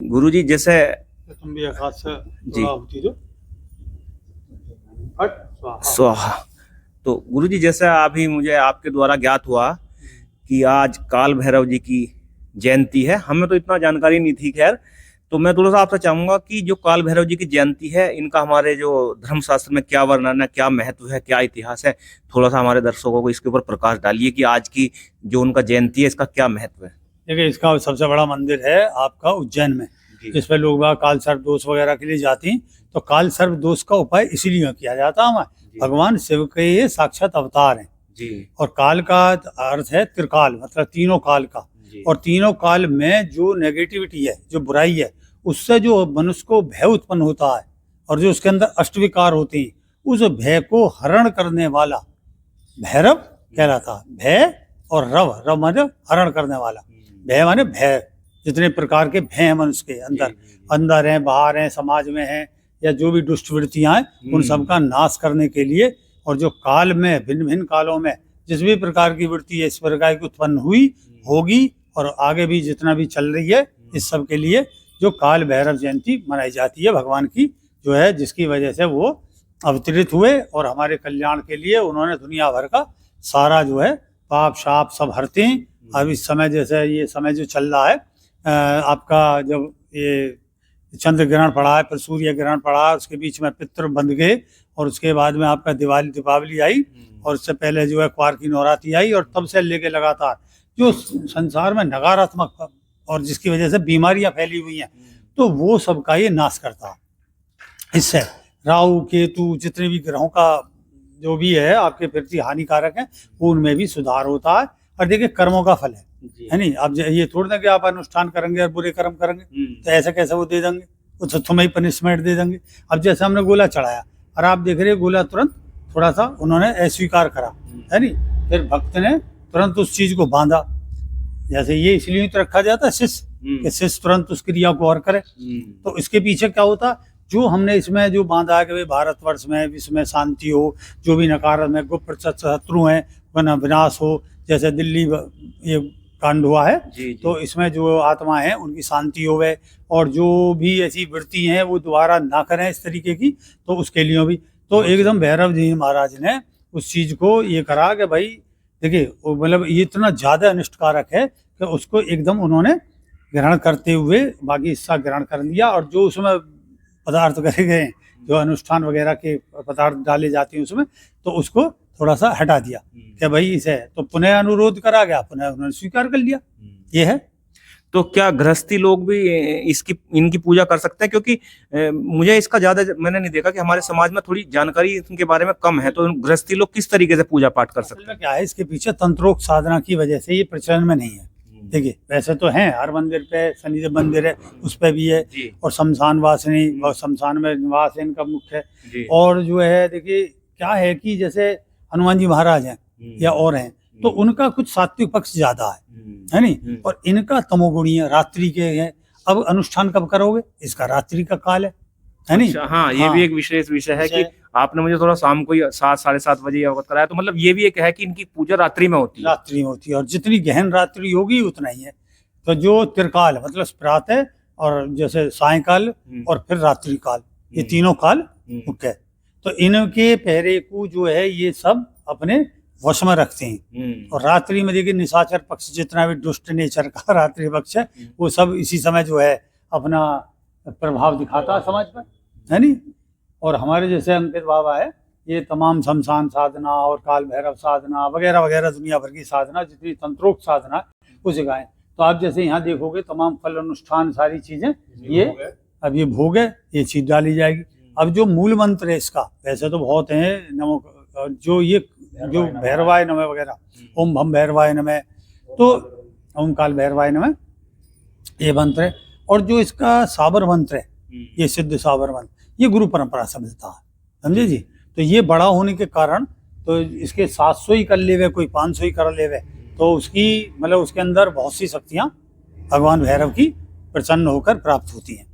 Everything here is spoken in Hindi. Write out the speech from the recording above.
गुरुजी जैसे तुम भी एक हाथ से जी होती जो फट स्वाहा। स्वाहा। तो गुरुजी जैसे अभी मुझे आपके द्वारा ज्ञात हुआ कि आज काल भैरव जी की जयंती है, हमें तो इतना जानकारी नहीं थी। खैर, तो मैं थोड़ा सा आपसे चाहूंगा कि जो काल भैरव जी की जयंती है, इनका हमारे जो धर्मशास्त्र में क्या वर्णन है, क्या महत्व है, क्या इतिहास है, थोड़ा सा हमारे दर्शकों को इसके ऊपर प्रकाश डालिए कि आज की जो उनका जयंती है इसका क्या महत्व है। देखिए, इसका सबसे बड़ा मंदिर है आपका उज्जैन में, जिसमें लोग बाग काल सर्प दोष वगैरह के लिए जाते हैं। तो काल सर्प दोष का उपाय इसीलिए किया जाता है। भगवान शिव के ये साक्षात अवतार हैं जी। और काल का अर्थ है त्रिकाल, मतलब तीनों काल का। और तीनों काल में जो नेगेटिविटी है, जो बुराई है, उससे जो मनुष्य को भय उत्पन्न होता है और जो उसके अंदर अष्टविकार होते हैं, उस भय को हरण करने वाला भैरव कहलाता है। भय और रव, रव माने हरण करने वाला, भय माने भय। जितने प्रकार के भय हैं मनुष्य के अंदर, अंदर हैं, बाहर हैं, समाज में हैं, या जो भी दुष्ट वृत्तियां हैं, उन सबका नाश करने के लिए। और जो काल में भिन्न भिन्न कालों में जिस भी प्रकार की वृत्ति इस प्रकार की उत्पन्न हुई होगी और आगे भी जितना भी चल रही है, इस सब के लिए जो काल भैरव जयंती मनाई जाती है भगवान की, जो है जिसकी वजह से वो अवतरित हुए और हमारे कल्याण के लिए उन्होंने दुनिया भर का सारा जो है पाप शाप सब हरते हैं। अब इस समय जैसे ये समय जो चल रहा है, आपका जब ये चंद्र ग्रहण पड़ा है, फिर सूर्य ग्रहण पड़ा, उसके बीच में पितृ बंध गए, और उसके बाद में आपका दीपावली आई, और उससे पहले जो है क्वार की नवरात्रि आई, और तब से लेके लगातार जो संसार में नकारात्मक और जिसकी वजह से बीमारियां फैली हुई हैं, तो वो सबका ये नाश करता है। इससे राहु केतु जितने भी ग्रहों का जो भी है आपके प्रति हानिकारक है, उनमें भी सुधार होता है। और देखिए, कर्मों का फल है नहीं। अब ये थोड़ी ना कि आप अनुष्ठान करेंगे और बुरे कर्म करेंगे तो ऐसे कैसे वो दे देंगे, वो तो तुम्हें ही पनिशमेंट दे देंगे। अब जैसे हमने गोला चढ़ाया और आप देख रहे गोला तुरंत थोड़ा सा उन्होंने अस्वीकार करा, है नहीं, फिर भक्त ने तुरंत उस चीज को बांधा। जैसे ये इसलिए तो रखा जाता है शिष्य, कि शिष्य तुरंत उस क्रिया को और करे। तो इसके पीछे क्या होता, जो हमने इसमें जो बांधा है कि भाई भारतवर्ष में विश्व में शांति हो, जो भी नकारात्मक गुप्त शत्रु हैं वह विनाश हो, जैसे दिल्ली ये कांड हुआ है, तो इसमें जो आत्मा है उनकी शांति होवे, और जो भी ऐसी वृत्ति हैं वो दोबारा ना करें इस तरीके की, तो उसके लिए भी तो एकदम भैरव जी महाराज ने उस चीज को ये करा कि भाई देखिए, मतलब ये इतना ज्यादा अनिष्टकारक है कि उसको एकदम उन्होंने ग्रहण करते हुए बाकी हिस्सा ग्रहण कर लिया, और जो उसमें पदार्थ करे गए, जो अनुष्ठान वगैरह के पदार्थ डाले जाते हैं उसमें, तो उसको थोड़ा सा हटा दिया कि भाई इसे, तो पुनः अनुरोध करा गया, पुनः उन्होंने स्वीकार कर लिया। ये है। तो क्या गृहस्थी लोग भी इनकी पूजा कर सकते हैं? क्योंकि मुझे इसका ज्यादा मैंने नहीं देखा कि हमारे समाज में थोड़ी जानकारी इनके बारे में कम है, तो गृहस्थी लोग किस तरीके से पूजा पाठ कर सकते हैं? क्या है, इसके पीछे तंत्रोक्त साधना की वजह से ये प्रचलन में नहीं है। देखिए, वैसे तो है, हर मंदिर पे शनिदेव मंदिर है, उस पे भी है, और शमशान वासिनी, शमशान में निवास है इनका मुख्य। और जो है देखिए क्या है कि जैसे हनुमान जी महाराज हैं या और हैं, तो उनका कुछ सात्विक पक्ष ज्यादा है नहीं, और इनका तमोगुणी है, रात्रि के हैं। अब अनुष्ठान कब करोगे, इसका रात्रि का काल है नहीं। अच्छा, हाँ, ये भी एक विशेष विषय है कि आपने मुझे थोड़ा शाम को 7 साढ़े 7 बजे अवगत कराया, तो मतलब ये भी एक है कि इनकी पूजा रात्रि में होती है। रात्रि में होती है, और जितनी गहन रात्रि होगी उतना ही है। तो जो त्रिकाल मतलब प्रातः और जैसे सायकाल और फिर रात्रि काल, ये तीनों काल मुख्य है। तो इनके पहरे को जो है ये सब अपने वश में रखते हैं। और रात्रि में देखिए, निशाचर पक्ष जितना भी दुष्ट नेचर का रात्रि पक्ष है, वो सब इसी समय जो है अपना प्रभाव दिखाता है समाज पर, है नहीं। और हमारे जैसे अंकित बाबा है, ये तमाम शमशान साधना और काल भैरव साधना वगैरह वगैरह दुनिया भर की साधना, जितनी तंत्रोक्त साधना वो सिखाएं। तो आप जैसे यहाँ देखोगे तमाम फल अनुष्ठान सारी चीजें, ये अब ये भोग है, ये चीज डाली जाएगी। अब जो मूल मंत्र है इसका, वैसे तो बहुत है, नमो जो ये जो भैरवाय नमः वगैरह, ओम भम भैरवाय नमः, तो ओम काल भैरवाय नमः ये मंत्र है। और जो इसका साबर मंत्र है, ये सिद्ध साबर मंत्र, ये गुरु परंपरा से मिलता है, समझे जी। तो ये बड़ा होने के कारण तो इसके 700 ही कर लेवे, कोई 500 ही कर लेवे, तो उसकी मतलब उसके अंदर बहुत सी शक्तियां भगवान भैरव की प्रसन्न होकर प्राप्त होती हैं।